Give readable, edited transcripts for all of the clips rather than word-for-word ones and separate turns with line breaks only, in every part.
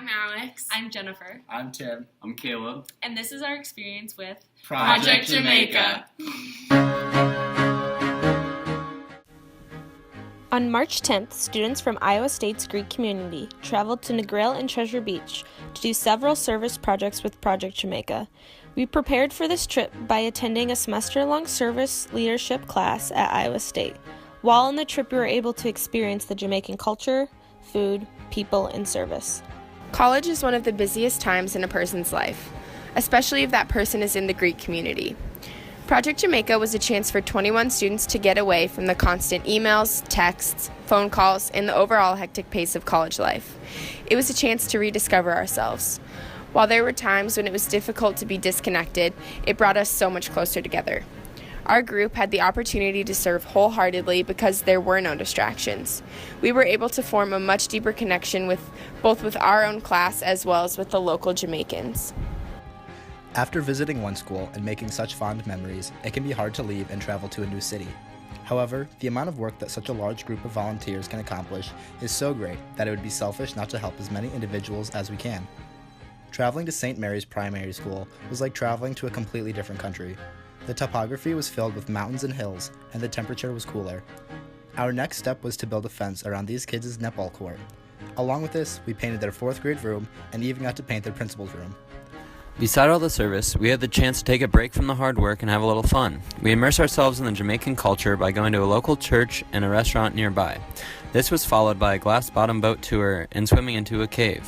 I'm Alex.
I'm Jennifer.
I'm Tim.
I'm Caleb.
And this is our experience with
Project Jamaica.
On March 10th, students from Iowa State's Greek community traveled to Negril and Treasure Beach to do several service projects with Project Jamaica. We prepared for this trip by attending a semester-long service leadership class at Iowa State. While on the trip, we were able to experience the Jamaican culture, food, people, and service.
College is one of the busiest times in a person's life, especially if that person is in the Greek community. Project Jamaica was a chance for 21 students to get away from the constant emails, texts, phone calls, and the overall hectic pace of college life. It was a chance to rediscover ourselves. While there were times when it was difficult to be disconnected, it brought us so much closer together. Our group had the opportunity to serve wholeheartedly because there were no distractions. We were able to form a much deeper connection with our own class as well as with the local Jamaicans.
After visiting one school and making such fond memories, it can be hard to leave and travel to a new city. However, the amount of work that such a large group of volunteers can accomplish is so great that it would be selfish not to help as many individuals as we can. Traveling to St. Mary's Primary School was like traveling to a completely different country. The topography was filled with mountains and hills, and the temperature was cooler. Our next step was to build a fence around these kids' netball court. Along with this, we painted their 4th grade room and even got to paint their principal's room.
Beside all the service, we had the chance to take a break from the hard work and have a little fun. We immersed ourselves in the Jamaican culture by going to a local church and a restaurant nearby. This was followed by a glass-bottom boat tour and swimming into a cave.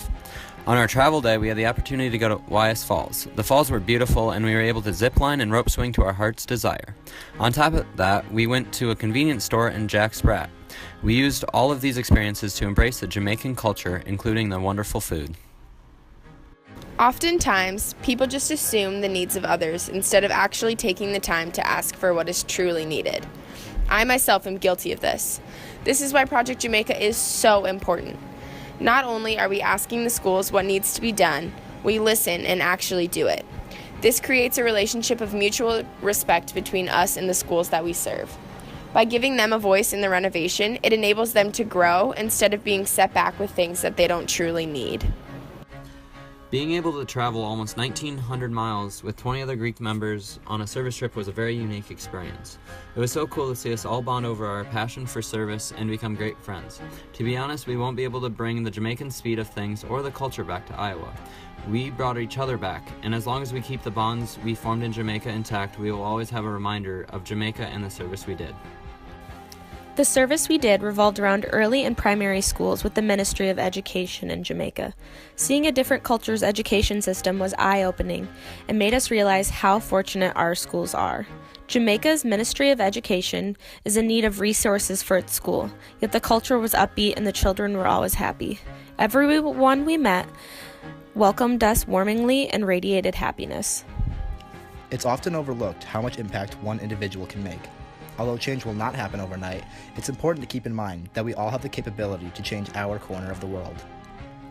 On our travel day, we had the opportunity to go to YS Falls. The falls were beautiful, and we were able to zip line and rope swing to our heart's desire. On top of that, we went to a convenience store in Jack Sprat. We used all of these experiences to embrace the Jamaican culture, including the wonderful food.
Oftentimes, people just assume the needs of others instead of actually taking the time to ask for what is truly needed. I myself am guilty of this. This is why Project Jamaica is so important. Not only are we asking the schools what needs to be done, we listen and actually do it. This creates a relationship of mutual respect between us and the schools that we serve. By giving them a voice in the renovation, it enables them to grow instead of being set back with things that they don't truly need.
Being able to travel almost 1,900 miles with 20 other Greek members on a service trip was a very unique experience. It was so cool to see us all bond over our passion for service and become great friends. To be honest, we won't be able to bring the Jamaican speed of things or the culture back to Iowa. We brought each other back, and as long as we keep the bonds we formed in Jamaica intact, we will always have a reminder of Jamaica and the service we did.
The service we did revolved around early and primary schools with the Ministry of Education in Jamaica. Seeing a different culture's education system was eye-opening and made us realize how fortunate our schools are. Jamaica's Ministry of Education is in need of resources for its school, yet the culture was upbeat and the children were always happy. Everyone we met welcomed us warmingly and radiated happiness.
It's often overlooked how much impact one individual can make. Although change will not happen overnight, it's important to keep in mind that we all have the capability to change our corner of the world.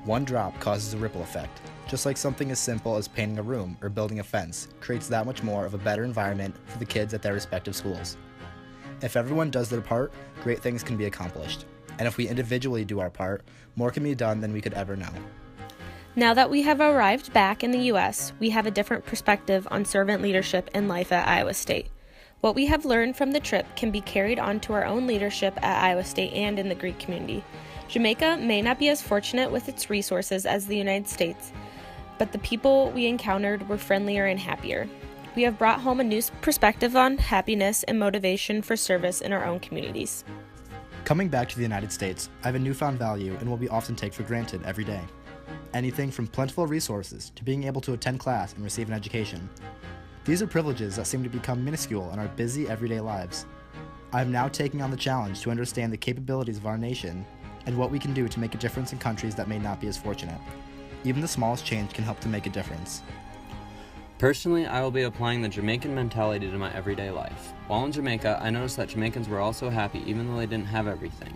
One drop causes a ripple effect, just like something as simple as painting a room or building a fence creates that much more of a better environment for the kids at their respective schools. If everyone does their part, great things can be accomplished. And if we individually do our part, more can be done than we could ever know.
Now that we have arrived back in the U.S., we have a different perspective on servant leadership and life at Iowa State. What we have learned from the trip can be carried on to our own leadership at Iowa State and in the Greek community. Jamaica may not be as fortunate with its resources as the United States, but the people we encountered were friendlier and happier. We have brought home a new perspective on happiness and motivation for service in our own communities.
Coming back to the United States, I have a newfound value in what we often take for granted every day. Anything from plentiful resources to being able to attend class and receive an education. These are privileges that seem to become minuscule in our busy everyday lives. I am now taking on the challenge to understand the capabilities of our nation and what we can do to make a difference in countries that may not be as fortunate. Even the smallest change can help to make a difference.
Personally, I will be applying the Jamaican mentality to my everyday life. While in Jamaica, I noticed that Jamaicans were also happy even though they didn't have everything.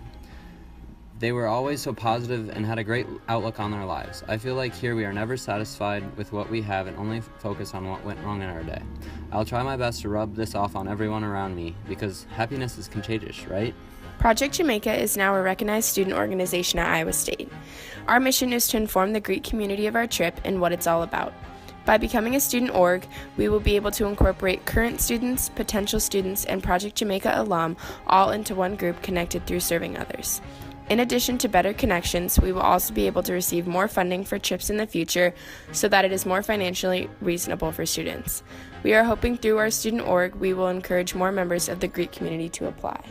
They were always so positive and had a great outlook on their lives. I feel like here we are never satisfied with what we have and only focus on what went wrong in our day. I'll try my best to rub this off on everyone around me because happiness is contagious, right?
Project Jamaica is now a recognized student organization at Iowa State. Our mission is to inform the Greek community of our trip and what it's all about. By becoming a student org, we will be able to incorporate current students, potential students, and Project Jamaica alum all into one group connected through serving others. In addition to better connections, we will also be able to receive more funding for trips in the future so that it is more financially reasonable for students. We are hoping through our student org, we will encourage more members of the Greek community to apply.